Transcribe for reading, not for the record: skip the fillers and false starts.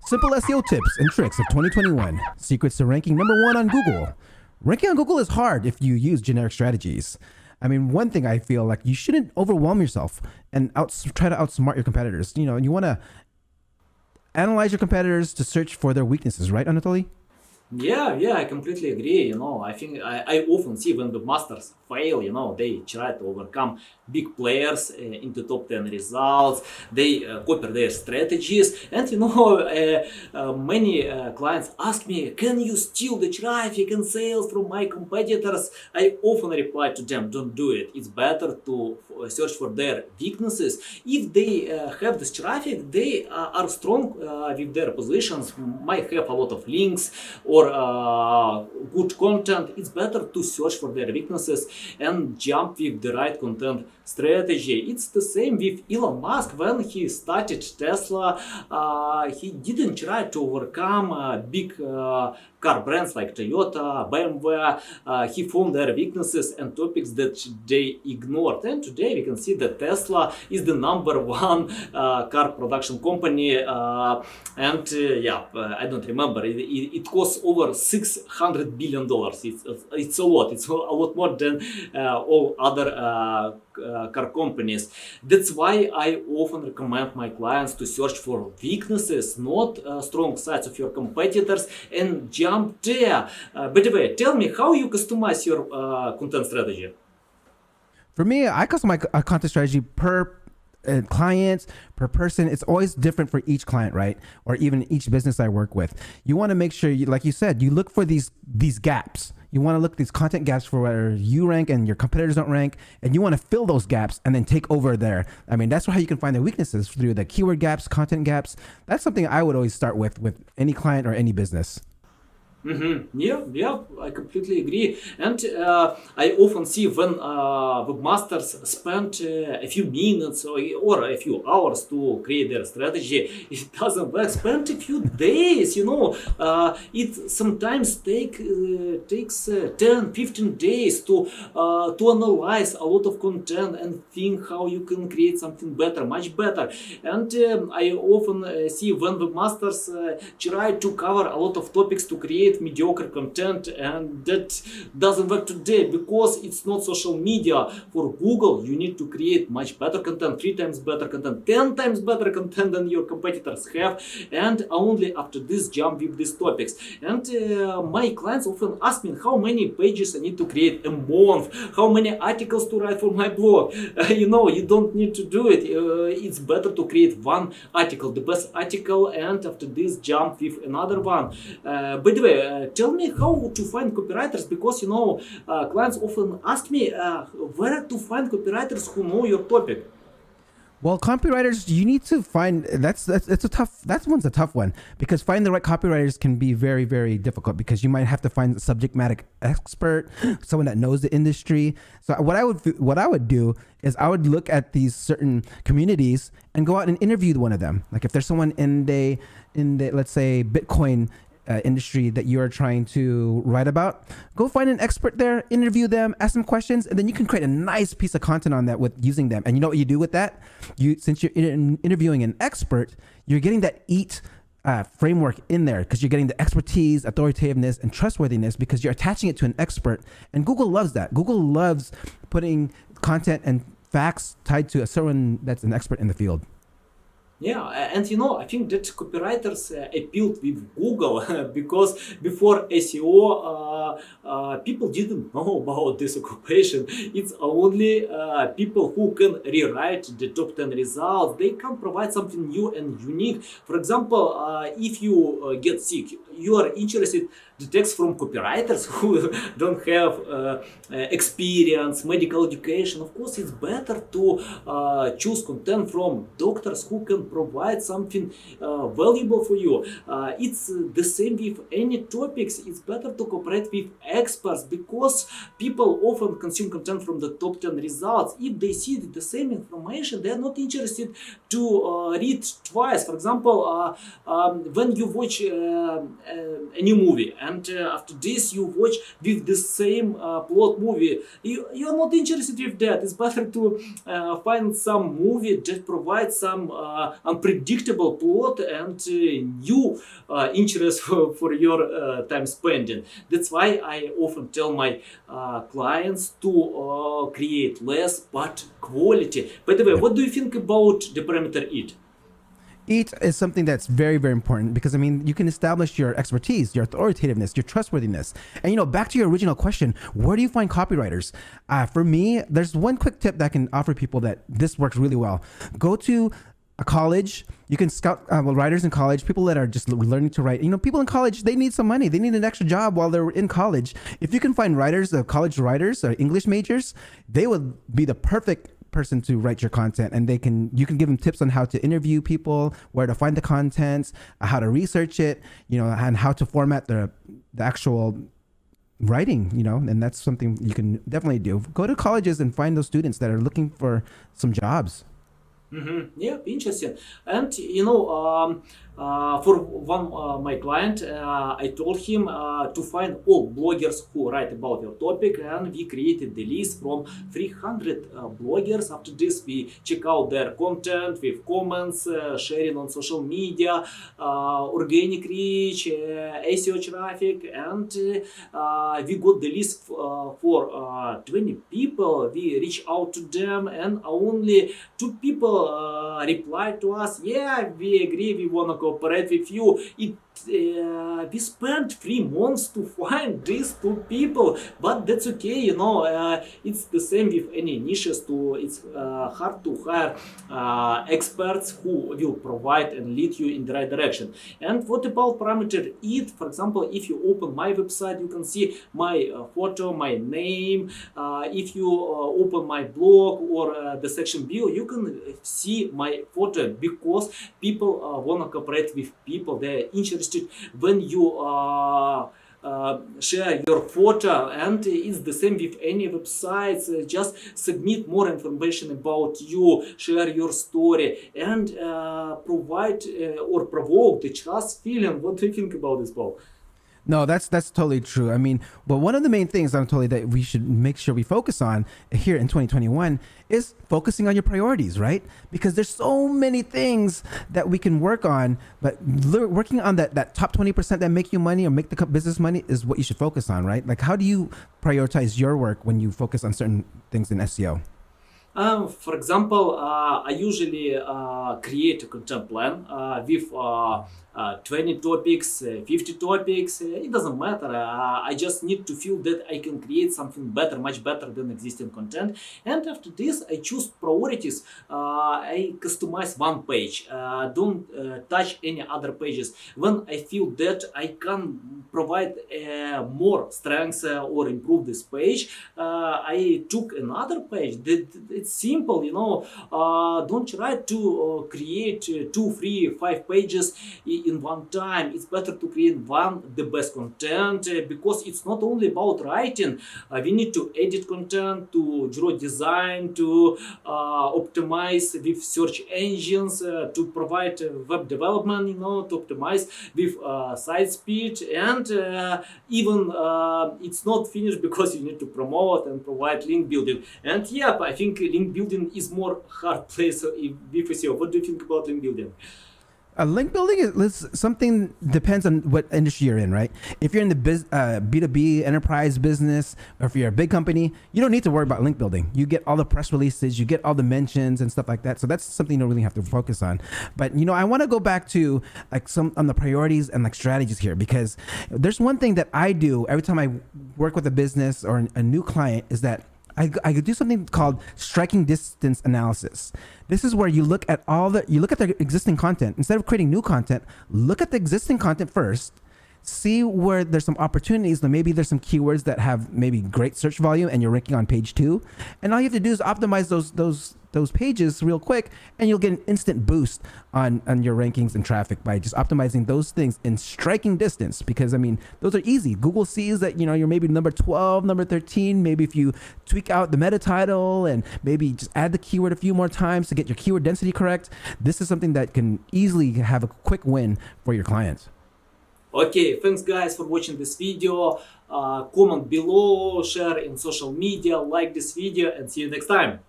Simple SEO tips and tricks of 2021. Secrets to ranking number one on Google. Ranking on Google is hard if you use generic strategies. I mean, one thing I feel like you shouldn't overwhelm yourself and try to outsmart your competitors. You know, you want to analyze your competitors to search for their weaknesses, right, Anatoly? Yeah, I completely agree. I think I often see when webmasters fail, they try to overcome big players into top 10 results. They copy their strategies. And, many clients ask me, can you steal the traffic and sales from my competitors? I often reply to them, don't do it. It's better to search for their weaknesses. If they have this traffic, they are strong with their positions, might have a lot of links or good content. It's better to search for their weaknesses and jump with the right content strategy. It's the same with Elon Musk. When he started Tesla, he didn't try to overcome big car brands like Toyota, BMW. He found their weaknesses and topics that they ignored. And today we can see that Tesla is the number one car production company. I don't remember. It costs over $600 billion. It's a lot. It's a lot more than all other car companies. That's why I often recommend my clients to search for weaknesses, not strong sides of your competitors, and jump there. By the way, tell me how you customize your content strategy. For me, I customize my content strategy per clients, per person. It's always different for each client, right? Or even each business I work with. You want to make sure, like you said, you look for these gaps. You want to look at these content gaps for where you rank and your competitors don't rank, and you want to fill those gaps and then take over there. I mean, that's how you can find the weaknesses, through the keyword gaps, content gaps. That's something I would always start with any client or any business. Yeah, I completely agree. And I often see when webmasters spend a few minutes or a few hours to create their strategy, it doesn't work. Spend a few days, it sometimes takes 10, 15 days to analyze a lot of content and think how you can create something better, much better. And I often see when webmasters try to cover a lot of topics to create mediocre content, and that doesn't work today because it's not social media. For Google, you need to create much better content, 3 times better content, 10 times better content than your competitors have, and only after this jump with these topics. And my clients often ask me how many pages I need to create a month, how many articles to write for my blog. You don't need to do it. It's better to create one article, the best article, and after this jump with another one. By the way, tell me how to find copywriters, because clients often ask me where to find copywriters who know your topic. Well, copywriters, you need to find that one's a tough one, because finding the right copywriters can be very, very difficult, because you might have to find a subject matter expert, someone that knows the industry. So what I would do is I would look at these certain communities and go out and interview one of them. Like if there's someone in the let's say Bitcoin industry that you are trying to write about, go find an expert there, interview them, ask them questions, and then you can create a nice piece of content on that with using them. And you know what you do with that? Since you're interviewing an expert, you're getting that EAT framework in there, because you're getting the expertise, authoritativeness, and trustworthiness, because you're attaching it to an expert. And Google loves that. Google loves putting content and facts tied to someone that's an expert in the field. Yeah, and I think that copywriters appealed with Google because before SEO, people didn't know about this occupation. It's only people who can rewrite the top 10 results. They can provide something new and unique. For example, if you get sick, you are interested the text from copywriters who don't have experience, medical education. Of course, it's better to choose content from doctors who can provide something valuable for you. It's the same with any topics. It's better to cooperate with experts, because people often consume content from the top 10 results. If they see the same information, they're not interested to read twice. For example, when you watch a new movie, and after this you watch with the same plot movie, you are not interested with that. It's better to find some movie that provides some unpredictable plot and new interest for your time spending. That's why I often tell my clients to create less but quality. By the way, Yep. what do you think about the parameter it? Eat is something that's very, very important because I mean, you can establish your expertise, your authoritativeness, your trustworthiness. And back to your original question, where do you find copywriters? For me, there's one quick tip that I can offer people that this works really well. Go to a college. You can scout writers in college, people that are just learning to write. People in college, they need some money. They need an extra job while they're in college. If you can find writers, college writers or English majors, they would be the perfect person to write your content, and you can give them tips on how to interview people, where to find the content, how to research it, and how to format the actual writing, and that's something you can definitely do. Go to colleges and find those students that are looking for some jobs. Yeah, interesting. And for one my client, I told him to find all bloggers who write about your topic, and we created the list from 300 bloggers. After this, we check out their content with comments, sharing on social media, organic reach, SEO traffic, and we got the list for 20 people. We reach out to them, and only 2 people replied to us, yeah, we agree, we want to cooperate with you. We spent 3 months to find these 2 people, but that's okay, it's the same with any niches too. It's hard to hire experts who will provide and lead you in the right direction. And what about parameter it? For example, if you open my website, you can see my photo, my name. If you open my blog or the section bio, you can see my photo, because people want to cooperate with people. They're interested when you share your photo, and it's the same with any websites. Just submit more information about you, share your story, and provide or provoke the trust feeling. What do you think about this, Paul? No, that's totally true. I mean, but one of the main things I'm totally that we should make sure we focus on here in 2021 is focusing on your priorities, right? Because there's so many things that we can work on, but working on that top 20% that make you money or make the business money is what you should focus on, right? Like, how do you prioritize your work when you focus on certain things in SEO? For example, I usually create a content plan with 20 topics, 50 topics. It doesn't matter. I just need to feel that I can create something better, much better than existing content. And after this, I choose priorities. I customize one page. Don't touch any other pages. When I feel that I can provide more strengths or improve this page, I took another page. It's simple, don't try to create 2, 3, 5 pages in one time. It's better to create the best content, because it's not only about writing. We need to edit content, to draw design, to optimize with search engines, to provide web development, to optimize with site speed, and even it's not finished because you need to promote and provide link building. And yeah, I think link building is more hard place with SEO. What do you think about link building? Link building is something depends on what industry you're in, right? If you're in the B2B enterprise business, or if you're a big company, you don't need to worry about link building. You get all the press releases, you get all the mentions and stuff like that. So that's something you don't really have to focus on. But I want to go back to like some on the priorities and like strategies here, because there's one thing that I do every time I work with a business or a new client is that I do something called striking distance analysis. This is where you look at the existing content. Instead of creating new content, look at the existing content first, see where there's some opportunities. Maybe there's some keywords that have maybe great search volume and you're ranking on page 2. And all you have to do is optimize those pages real quick, and you'll get an instant boost on your rankings and traffic by just optimizing those things in striking distance. Because I mean, those are easy. Google sees that you're maybe number 12, number 13. Maybe if you tweak out the meta title and maybe just add the keyword a few more times to get your keyword density correct, this is something that can easily have a quick win for your clients. Okay, thanks guys for watching this video. Comment below, share in social media, like this video, and see you next time.